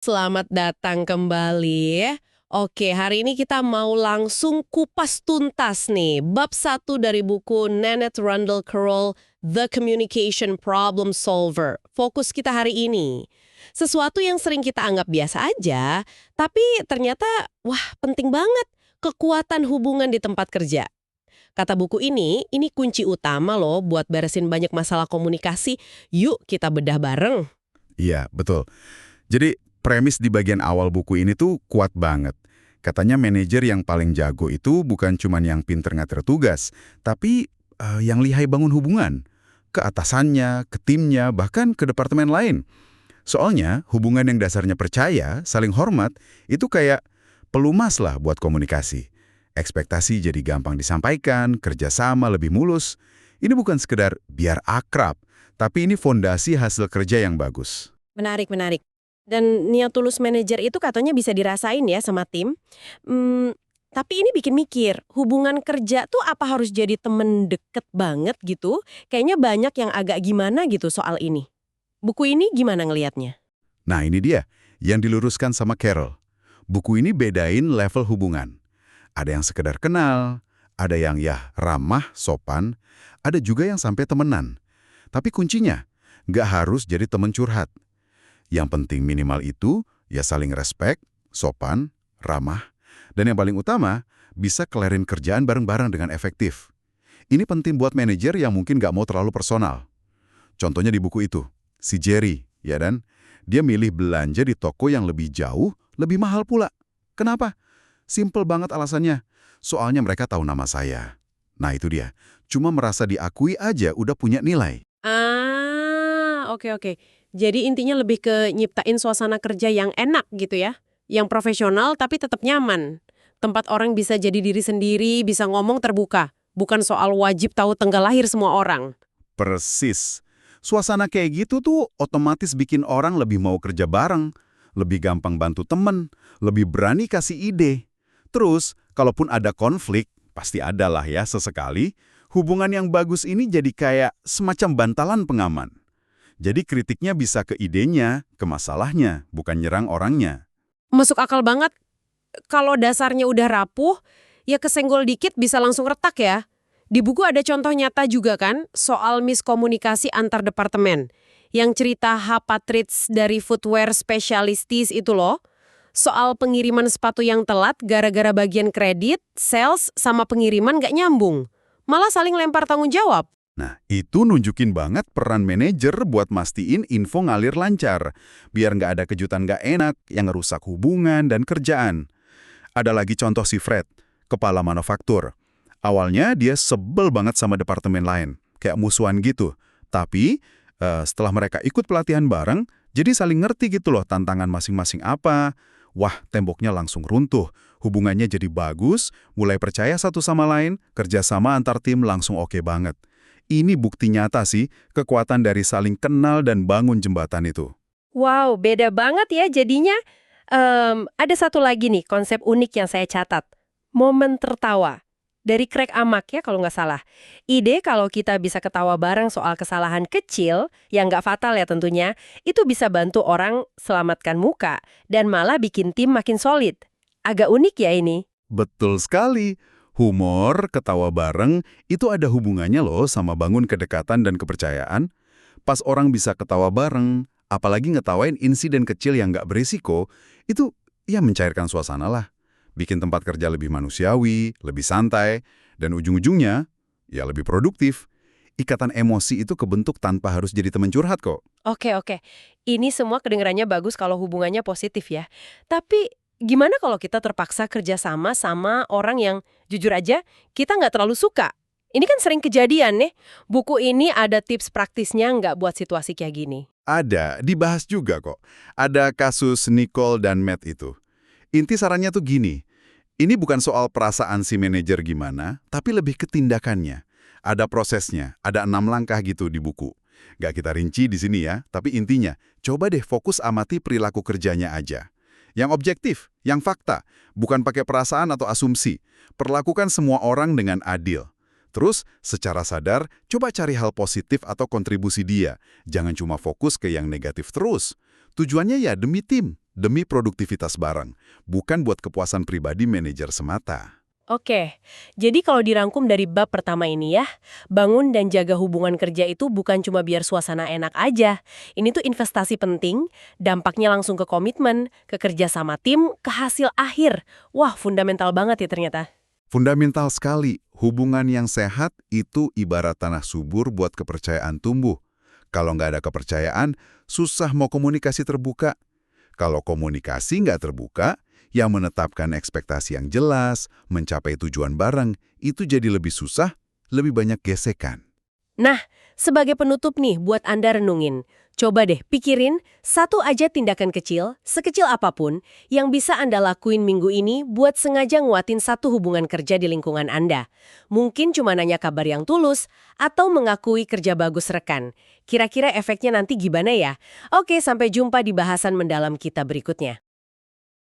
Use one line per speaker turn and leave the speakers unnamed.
Selamat datang kembali. Oke, hari ini kita mau langsung kupas tuntas nih. Bab 1 dari buku Nanette Rundle Carroll, The Communication Problem Solver. Fokus kita hari ini. Sesuatu yang sering kita anggap biasa aja, tapi ternyata, wah penting banget. Kekuatan hubungan di tempat kerja. Kata buku ini kunci utama loh buat beresin banyak masalah komunikasi. Yuk kita bedah bareng.
Iya, betul. Jadi, premis di bagian awal buku ini tuh kuat banget. Katanya manajer yang paling jago itu bukan cuma yang pinter ngatur tugas, tapi yang lihai bangun hubungan. Ke atasannya, ke timnya, bahkan ke departemen lain. Soalnya, hubungan yang dasarnya percaya, saling hormat, itu kayak pelumas lah buat komunikasi. Ekspektasi jadi gampang disampaikan, kerjasama lebih mulus. Ini bukan sekedar biar akrab, tapi ini fondasi hasil kerja yang bagus.
Menarik, menarik. Dan niat tulus manajer itu katanya bisa dirasain ya sama tim. Tapi ini bikin mikir, hubungan kerja tuh apa harus jadi temen deket banget gitu? Kayaknya banyak yang agak gimana gitu soal ini. Buku ini gimana ngelihatnya?
Nah ini dia, yang diluruskan sama Carol. Buku ini bedain level hubungan. Ada yang sekedar kenal, ada yang ya ramah, sopan, ada juga yang sampai temenan. Tapi kuncinya, nggak harus jadi temen curhat. Yang penting minimal itu, ya saling respek, sopan, ramah, dan yang paling utama, bisa kelarin kerjaan bareng-bareng dengan efektif. Ini penting buat manajer yang mungkin nggak mau terlalu personal. Contohnya di buku itu, si Jerry, ya dan? Dia milih belanja di toko yang lebih jauh, lebih mahal pula. Kenapa? Simple banget alasannya. Soalnya mereka tahu nama saya. Nah itu dia, cuma merasa diakui aja udah punya nilai.
Oke. Jadi intinya lebih ke nyiptain suasana kerja yang enak gitu ya. Yang profesional tapi tetap nyaman. Tempat orang bisa jadi diri sendiri, bisa ngomong terbuka. Bukan soal wajib tahu tanggal lahir semua orang.
Persis. Suasana kayak gitu tuh otomatis bikin orang lebih mau kerja bareng, lebih gampang bantu temen, lebih berani kasih ide. Terus, kalaupun ada konflik, pasti ada lah ya sesekali, hubungan yang bagus ini jadi kayak semacam bantalan pengaman. Jadi kritiknya bisa ke idenya, ke masalahnya, bukan nyerang orangnya.
Masuk akal banget. Kalau dasarnya udah rapuh, ya kesenggol dikit bisa langsung retak ya. Di buku ada contoh nyata juga kan, soal miskomunikasi antar departemen. Yang cerita Hapatrits dari Footwear Specialisties itu loh. Soal pengiriman sepatu yang telat gara-gara bagian kredit, sales, sama pengiriman nggak nyambung. Malah saling lempar tanggung jawab.
Nah, itu nunjukin banget peran manajer buat mastiin info ngalir lancar, biar nggak ada kejutan nggak enak yang ngerusak hubungan dan kerjaan. Ada lagi contoh si Fred, kepala manufaktur. Awalnya dia sebel banget sama departemen lain, kayak musuhan gitu. Tapi setelah mereka ikut pelatihan bareng, jadi saling ngerti gitu loh tantangan masing-masing apa. Wah, temboknya langsung runtuh. Hubungannya jadi bagus, mulai percaya satu sama lain, kerjasama antar tim langsung oke banget. Ini bukti nyata sih, kekuatan dari saling kenal dan bangun jembatan itu.
Wow, beda banget ya jadinya. Ada satu lagi nih konsep unik yang saya catat. Momen tertawa. Dari Craig Amak ya kalau nggak salah. Ide kalau kita bisa ketawa bareng soal kesalahan kecil, yang nggak fatal ya tentunya, itu bisa bantu orang selamatkan muka dan malah bikin tim makin solid. Agak unik ya ini.
Betul sekali. Humor, ketawa bareng, itu ada hubungannya loh sama bangun kedekatan dan kepercayaan. Pas orang bisa ketawa bareng, apalagi ngetawain insiden kecil yang nggak berisiko, itu ya mencairkan suasana lah. Bikin tempat kerja lebih manusiawi, lebih santai, dan ujung-ujungnya ya lebih produktif. Ikatan emosi itu kebentuk tanpa harus jadi teman curhat kok.
Oke. Ini semua kedengarannya bagus kalau hubungannya positif ya. Tapi gimana kalau kita terpaksa kerjasama sama orang yang jujur aja kita nggak terlalu suka? Ini kan sering kejadian nih. Buku ini ada tips praktisnya nggak buat situasi kayak gini?
Ada, dibahas juga kok. Ada kasus Nicole dan Matt itu. Inti sarannya tuh gini, ini bukan soal perasaan si manajer gimana, tapi lebih ke tindakannya. Ada prosesnya, ada 6 langkah gitu di buku. Nggak kita rinci di sini ya, tapi intinya, coba deh fokus amati perilaku kerjanya aja. Yang objektif, yang fakta, bukan pakai perasaan atau asumsi. Perlakukan semua orang dengan adil. Terus, secara sadar, coba cari hal positif atau kontribusi dia. Jangan cuma fokus ke yang negatif terus. Tujuannya ya demi tim, demi produktivitas bareng, bukan buat kepuasan pribadi manajer semata.
Oke, jadi kalau dirangkum dari bab pertama ini ya, bangun dan jaga hubungan kerja itu bukan cuma biar suasana enak aja. Ini tuh investasi penting, dampaknya langsung ke komitmen, ke kerja sama tim, ke hasil akhir. Wah, fundamental banget ya ternyata.
Fundamental sekali, hubungan yang sehat itu ibarat tanah subur buat kepercayaan tumbuh. Kalau nggak ada kepercayaan, susah mau komunikasi terbuka. Kalau komunikasi nggak terbuka, yang menetapkan ekspektasi yang jelas, mencapai tujuan bareng, itu jadi lebih susah, lebih banyak gesekan.
Nah, sebagai penutup nih buat Anda renungin. Coba deh pikirin satu aja tindakan kecil, sekecil apapun, yang bisa Anda lakuin minggu ini buat sengaja nguatin satu hubungan kerja di lingkungan Anda. Mungkin cuma nanya kabar yang tulus, atau mengakui kerja bagus rekan. Kira-kira efeknya nanti gimana ya? Oke, sampai jumpa di bahasan mendalam kita berikutnya.